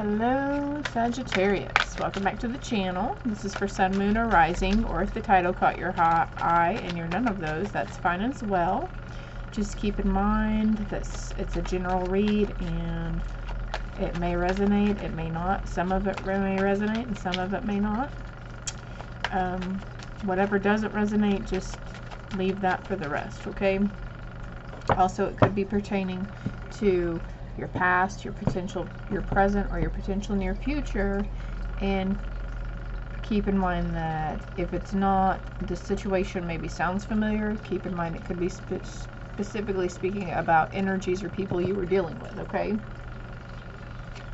Hello Sagittarius, welcome back to the channel. This is for Sun, Moon, or Rising, or if the title caught your eye and you're none of those, that's fine as well. Just keep in mind that it's a general read and it may resonate, it may not. Some of it may resonate and some of it may not. Whatever doesn't resonate, just leave that for the rest, okay? Also, it could be pertaining to your past, your present, or your potential near future, and keep in mind that if it's not, the situation maybe sounds familiar. Keep in mind it could be specifically speaking about energies or people you were dealing with, okay?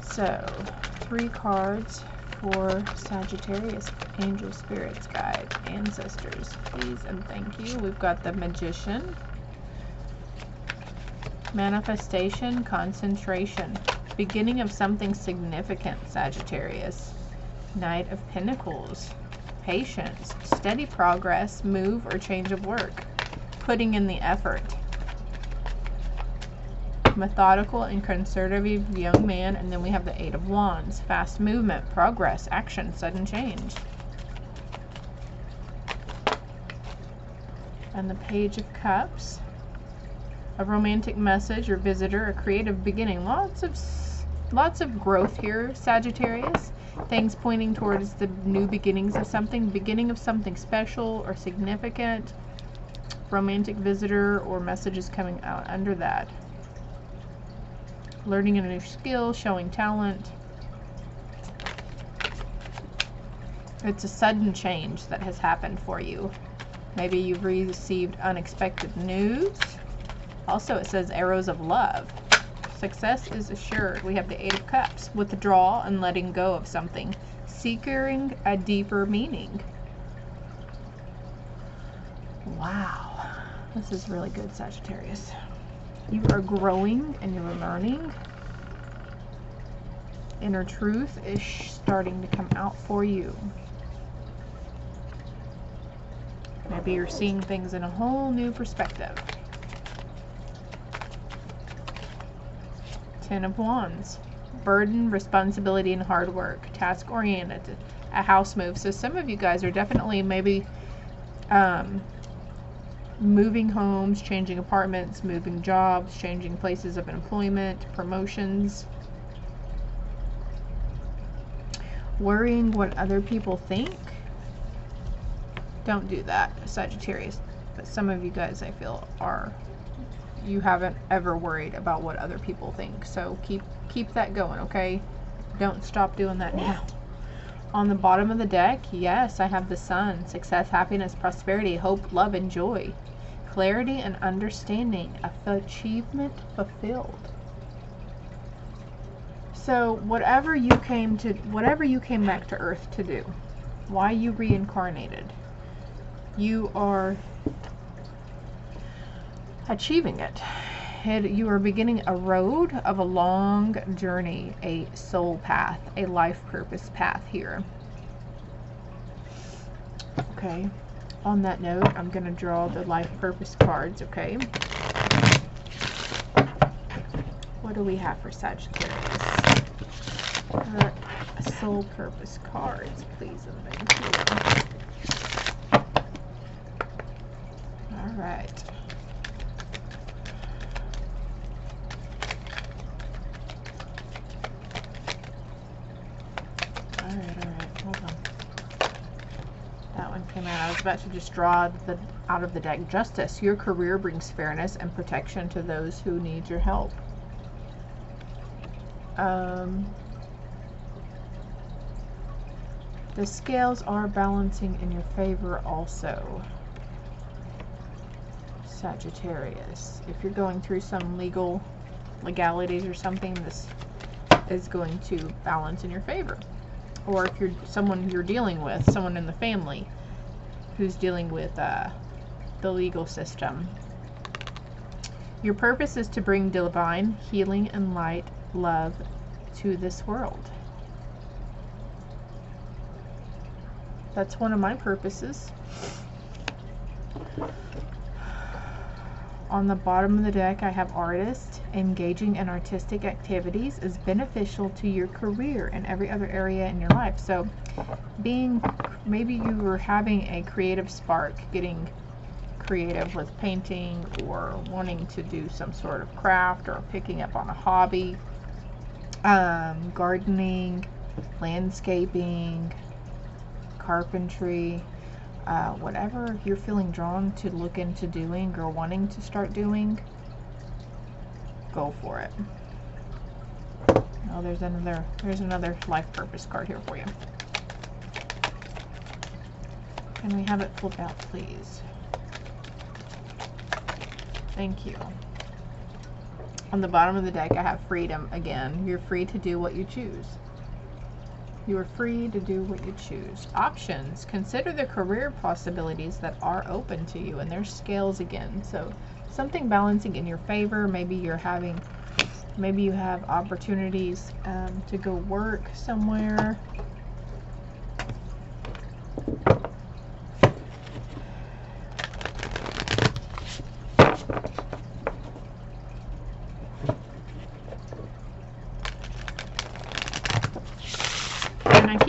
So, 3 cards for Sagittarius, angel, spirits, guides, ancestors, please and thank you. We've got the Magician, manifestation, concentration, beginning of something significant, Sagittarius, Knight of Pentacles, patience, steady progress, move or change of work, putting in the effort, methodical and conservative young man, and then we have the 8 of Wands, fast movement, progress, action, sudden change, and the Page of Cups, a romantic message or visitor, a creative beginning. Lots of growth here, Sagittarius. Things pointing towards the new beginnings of something, beginning of something special or significant. Romantic visitor or messages coming out under that. Learning a new skill, showing talent. It's a sudden change that has happened for you. Maybe you've received unexpected news. Also, it says arrows of love. Success is assured. We have the 8 of Cups. Withdrawal and letting go of something. Seeking a deeper meaning. Wow. This is really good, Sagittarius. You are growing and you're learning. Inner truth is starting to come out for you. Maybe you're seeing things in a whole new perspective. 10 of Wands, burden, responsibility, and hard work, task oriented, a house move. So some of you guys are definitely maybe moving homes, changing apartments, moving jobs, changing places of employment, promotions, worrying what other people think. Don't do that, Sagittarius. But some of you guys, I feel, you haven't ever worried about what other people think. So keep that going, okay? Don't stop doing that now. On the bottom of the deck, yes, I have the Sun. Success, happiness, prosperity, hope, love, and joy. Clarity and understanding. Achievement fulfilled. So whatever you came back to Earth to do, why you reincarnated, you are achieving it. You are beginning a road of a long journey, a soul path, a life purpose path here. Okay, on that note, I'm going to draw the life purpose cards, okay? What do we have for Sagittarius? Soul purpose cards, please and thank you. All right. Alright, hold on. That one came out. I was about to just draw out of the deck. Justice. Your career brings fairness and protection to those who need your help. The scales are balancing in your favor also, Sagittarius. If you're going through some legalities or something, this is going to balance in your favor. Or if you're someone you're dealing with, someone in the family who's dealing with the legal system. Your purpose is to bring divine healing and light, love to this world. That's one of my purposes. On the bottom of the deck, I have artist, engaging in artistic activities is beneficial to your career and every other area in your life. So maybe you were having a creative spark, getting creative with painting or wanting to do some sort of craft or picking up on a hobby, gardening, landscaping, carpentry, whatever you're feeling drawn to look into doing or wanting to start doing, go for it. Oh, there's another life purpose card here for you. Can we have it pulled out, please? Thank you. On the bottom of the deck, I have freedom again. You're free to do what you choose. You are free to do what you choose. Options. Consider the career possibilities that are open to you. And there's scales again. So something balancing in your favor. Maybe you have opportunities to go work somewhere.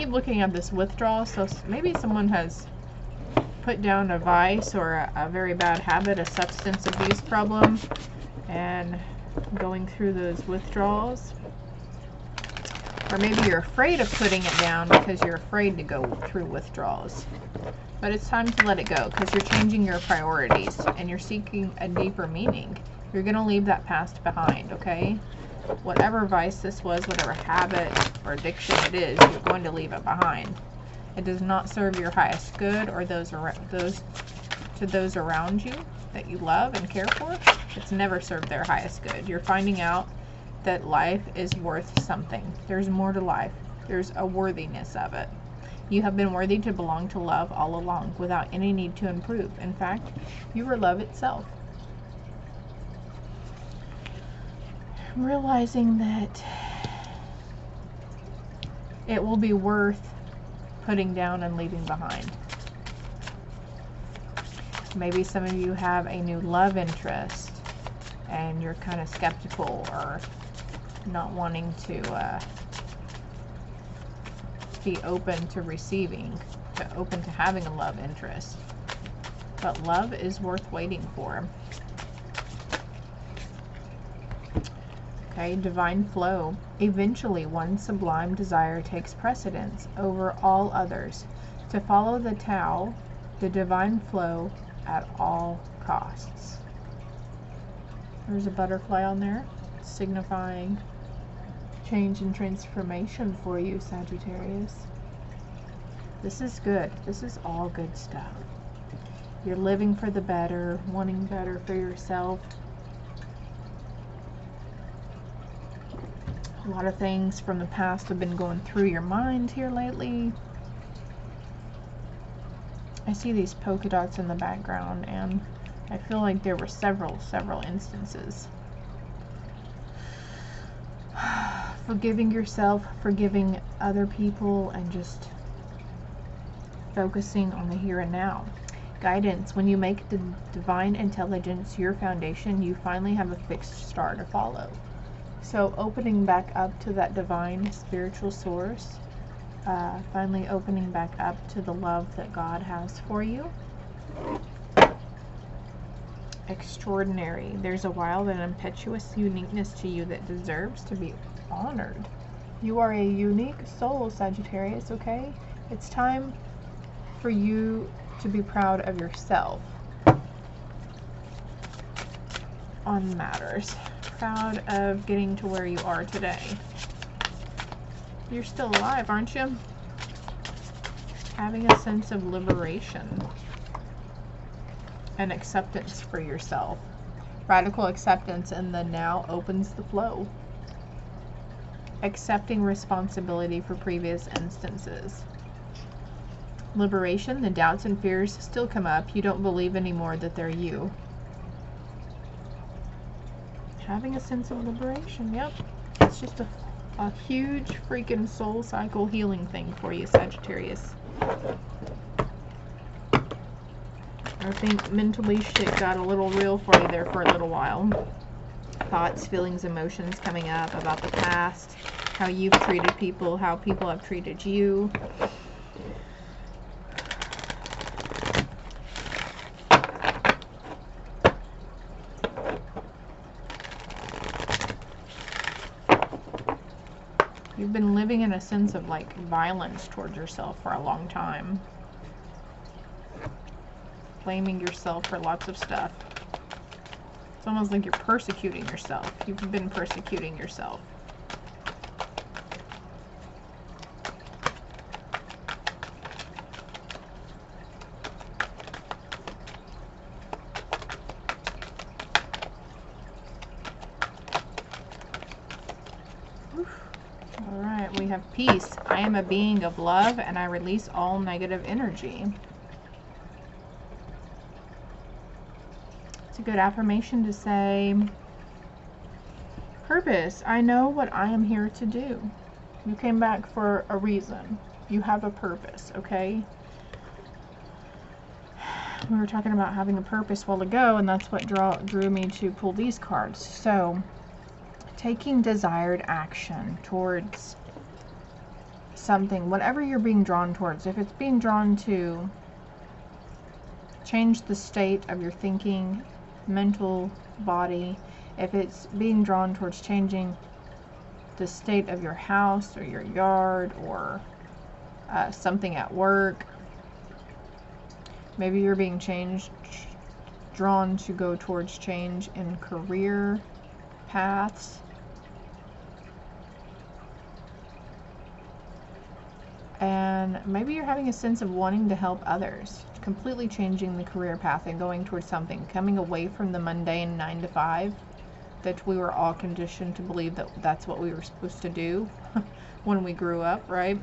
Looking at this withdrawal, so maybe someone has put down a vice or a very bad habit, a substance abuse problem, and going through those withdrawals. Or maybe you're afraid of putting it down because you're afraid to go through withdrawals. But it's time to let it go because you're changing your priorities and you're seeking a deeper meaning. You're going to leave that past behind, okay? Whatever vice this was, whatever habit or addiction it is, you're going to leave it behind. It does not serve your highest good or those around you that you love and care for. It's never served their highest good. You're finding out that life is worth something. There's more to life. There's a worthiness of it. You have been worthy to belong to love all along without any need to improve. In fact, you are love itself. Realizing that it will be worth putting down and leaving behind. Maybe some of you have a new love interest and you're kind of skeptical or not wanting to be open to receiving, open to having a love interest. But love is worth waiting for. Okay, divine flow. Eventually, one sublime desire takes precedence over all others. To follow the Tao, the divine flow at all costs. There's a butterfly on there, signifying change and transformation for you, Sagittarius. This is good. This is all good stuff. You're living for the better, wanting better for yourself. A lot of things from the past have been going through your mind here lately. I see these polka dots in the background, and I feel like there were several instances. Forgiving yourself, forgiving other people, and just focusing on the here and now. Guidance. When you make the divine intelligence your foundation, you finally have a fixed star to follow. So opening back up to that divine spiritual source, finally opening back up to the love that God has for you. Extraordinary. There's a wild and impetuous uniqueness to you that deserves to be honored. You are a unique soul, Sagittarius, okay? It's time for you to be proud of yourself on matters. Proud of getting to where you are today. You're still alive, aren't you? Having a sense of liberation and acceptance for yourself. Radical acceptance in the now opens the flow. Accepting responsibility for previous instances. Liberation. The doubts and fears still come up. You don't believe anymore that they're you. Having a sense of liberation, yep. It's just a huge freaking soul cycle healing thing for you, Sagittarius. I think mentally shit got a little real for you there for a little while. thoughts, feelings, emotions coming up about the past, how you've treated people, how people have treated you. You've been living in a sense of like violence towards yourself for a long time. Blaming yourself for lots of stuff. It's almost like you're persecuting yourself. You've been persecuting yourself. Alright, we have peace. I am a being of love and I release all negative energy. It's a good affirmation to say. Purpose. I know what I am here to do. You came back for a reason. You have a purpose, okay? We were talking about having a purpose a while ago, and that's what drew me to pull these cards. So, taking desired action towards something, whatever you're being drawn towards. If it's being drawn to change the state of your thinking, mental, body, if it's being drawn towards changing the state of your house or your yard or something at work, maybe you're being drawn to go towards change in career paths. And maybe you're having a sense of wanting to help others, completely changing the career path and going towards something, coming away from the mundane 9 to 5 that we were all conditioned to believe that that's what we were supposed to do when we grew up, right?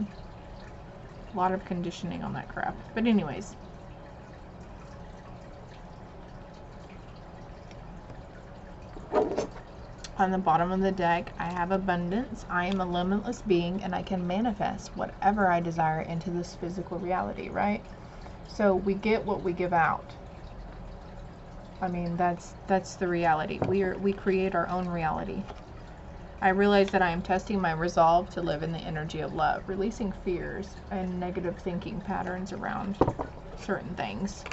A lot of conditioning on that crap. But anyways, on the bottom of the deck, I have abundance. I am a limitless being and I can manifest whatever I desire into this physical reality, right? So we get what we give out. I mean, that's the reality. We create our own reality. I realize that I am testing my resolve to live in the energy of love, releasing fears and negative thinking patterns around certain things.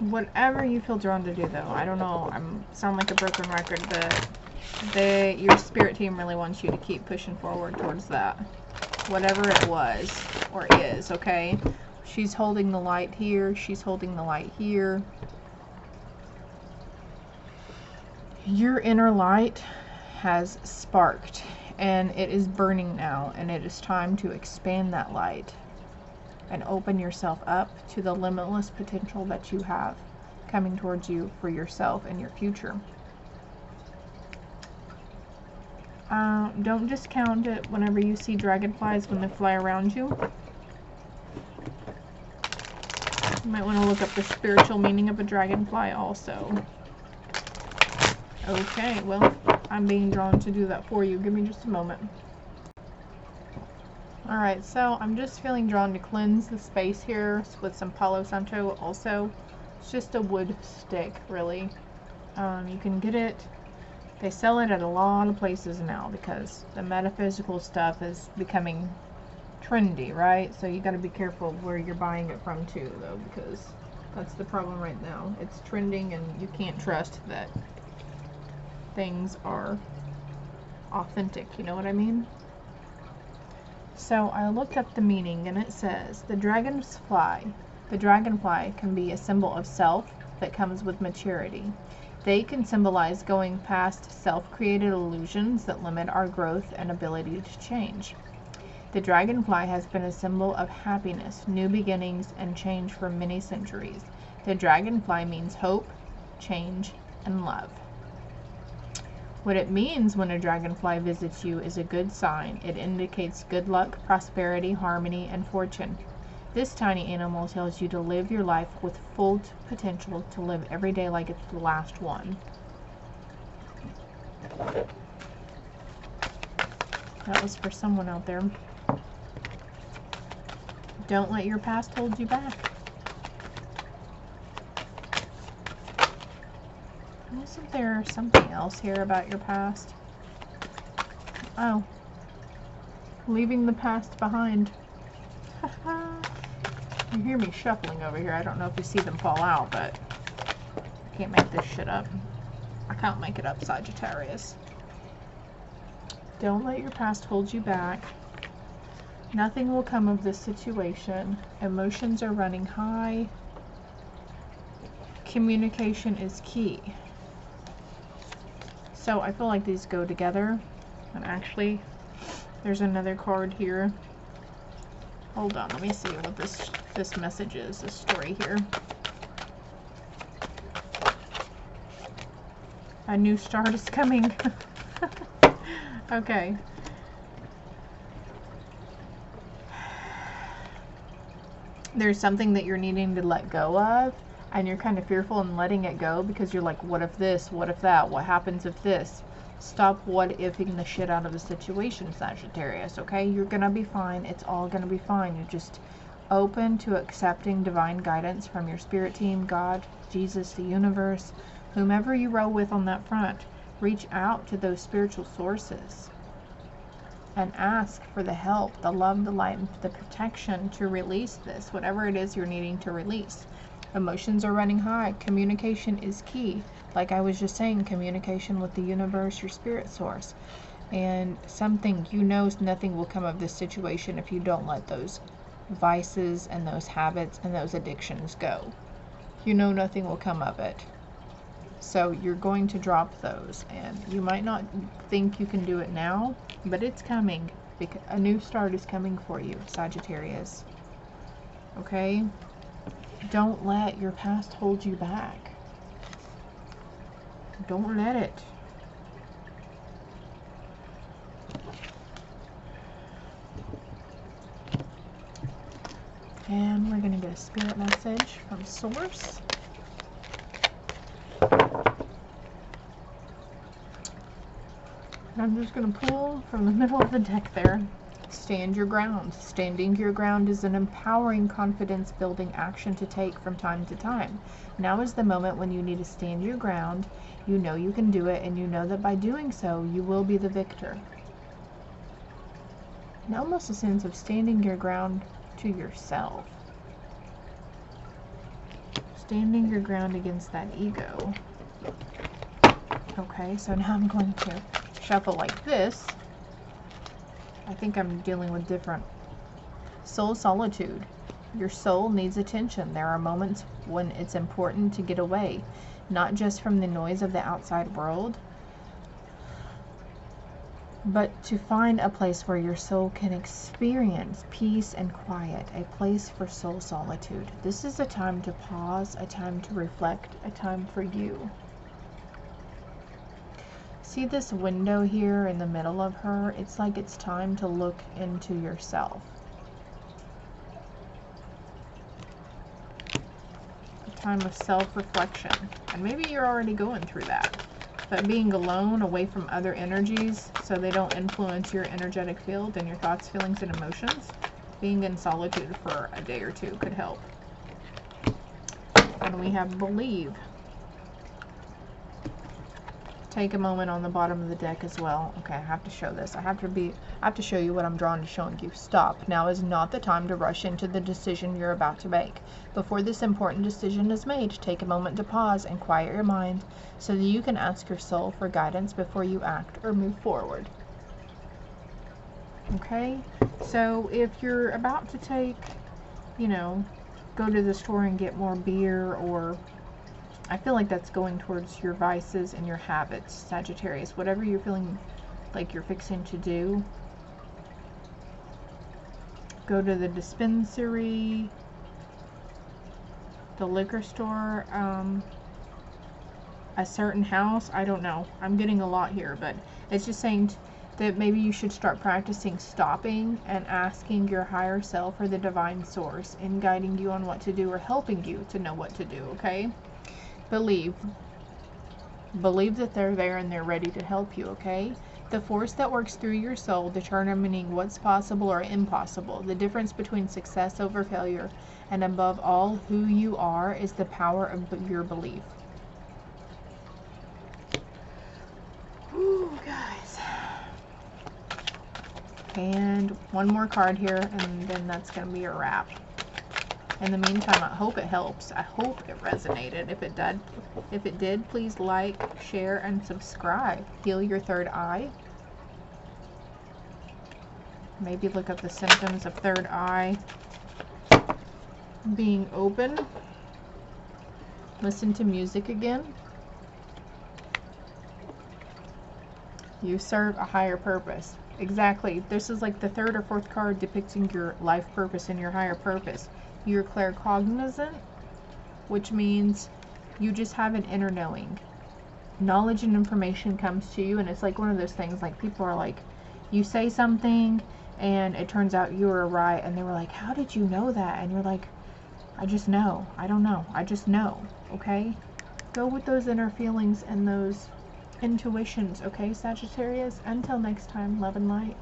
Whatever you feel drawn to do, though. I don't know. Sound like a broken record, but your spirit team really wants you to keep pushing forward towards that. Whatever it was or is, okay? She's holding the light here. She's holding the light here. Your inner light has sparked, and it is burning now, and it is time to expand that light and open yourself up to the limitless potential that you have coming towards you for yourself and your future. Don't discount it whenever you see dragonflies when they fly around you. You might want to look up the spiritual meaning of a dragonfly also. Okay, well, I'm being drawn to do that for you. Give me just a moment. Alright, so I'm just feeling drawn to cleanse the space here with some Palo Santo also. It's just a wood stick, really. You can get it. They sell it at a lot of places now because the metaphysical stuff is becoming trendy, right? So you got to be careful where you're buying it from too, though, because that's the problem right now. It's trending and you can't trust that things are authentic, you know what I mean? So I looked up the meaning and it says, the dragonfly can be a symbol of self that comes with maturity. They can symbolize going past self-created illusions that limit our growth and ability to change. The dragonfly has been a symbol of happiness, new beginnings, and change for many centuries. The dragonfly means hope, change, and love. What it means when a dragonfly visits you is a good sign. It indicates good luck, prosperity, harmony, and fortune. This tiny animal tells you to live your life with full potential, to live every day like it's the last one. That was for someone out there. Don't let your past hold you back. Isn't there something else here about your past? Oh. Leaving the past behind. You hear me shuffling over here. I don't know if you see them fall out, but I can't make this shit up. I can't make it up, Sagittarius. Don't let your past hold you back. Nothing will come of this situation. Emotions are running high. Communication is key. So I feel like these go together. And actually, there's another card here. Hold on, let me see what this message is, this story here. A new start is coming. Okay. There's something that you're needing to let go of, and you're kind of fearful in letting it go because you're like, what if this? What if that? What happens if this? Stop what-ifing the shit out of the situation, Sagittarius, okay? You're gonna be fine. It's all gonna be fine. You're just open to accepting divine guidance from your spirit team, God, Jesus, the universe, whomever you roll with on that front. Reach out to those spiritual sources and ask for the help, the love, the light, and the protection to release this, whatever it is you're needing to release. Emotions are running high. Communication is key. Like I was just saying, communication with the universe, your spirit source. And something, you know, nothing will come of this situation if you don't let those vices and those habits and those addictions go. You know nothing will come of it. So you're going to drop those. And you might not think you can do it now, but it's coming. Because a new start is coming for you, Sagittarius. Okay? Don't let your past hold you back. Don't let it. And we're going to get a spirit message from Source. And I'm just going to pull from the middle of the deck there. Stand your ground. Standing your ground is an empowering, confidence-building action to take from time to time. Now is the moment when you need to stand your ground. You know you can do it, and you know that by doing so, you will be the victor. And almost a sense of standing your ground to yourself. Standing your ground against that ego. Okay, so now I'm going to shuffle like this. I think I'm dealing with different. Soul solitude. Your soul needs attention. There are moments when it's important to get away, not just from the noise of the outside world, but to find a place where your soul can experience peace and quiet, a place for soul solitude. This is a time to pause, a time to reflect, a time for you. See this window here in the middle of her? It's like it's time to look into yourself. A time of self-reflection. And maybe you're already going through that. But being alone, away from other energies, so they don't influence your energetic field and your thoughts, feelings, and emotions, being in solitude for a day or two could help. And we have believe. Take a moment on the bottom of the deck as well. Okay, I have to show this. I have to show you what I'm drawn to showing you. Stop. Now is not the time to rush into the decision you're about to make. Before this important decision is made, take a moment to pause and quiet your mind so that you can ask your soul for guidance before you act or move forward. Okay? So if you're about to take, go to the store and get more beer, or I feel like that's going towards your vices and your habits, Sagittarius. Whatever you're feeling like you're fixing to do, go to the dispensary, the liquor store, a certain house. I don't know. I'm getting a lot here, but it's just saying that maybe you should start practicing stopping and asking your higher self or the divine source in guiding you on what to do or helping you to know what to do, okay? Believe that they're there and they're ready to help you, okay? The force that works through your soul, determining what's possible or impossible, the difference between success over failure, and above all, who you are, is the power of your belief. Ooh, guys. And one more card here, and then that's going to be a wrap. In the meantime, I hope it helps. I hope it resonated. If it did, please like, share, and subscribe. Heal your third eye. Maybe look up the symptoms of third eye being open. Listen to music again. You serve a higher purpose. Exactly. This is like the third or fourth card depicting your life purpose and your higher purpose. You're claircognizant, which means you just have an inner knowing. Knowledge and information comes to you, and it's like one of those things, like people are like, you say something and it turns out you were right, and they were like, how did you know that? And you're like, I just know. I don't know. I just know. Okay? Go with those inner feelings and those intuitions, okay, Sagittarius? Until next time, love and light.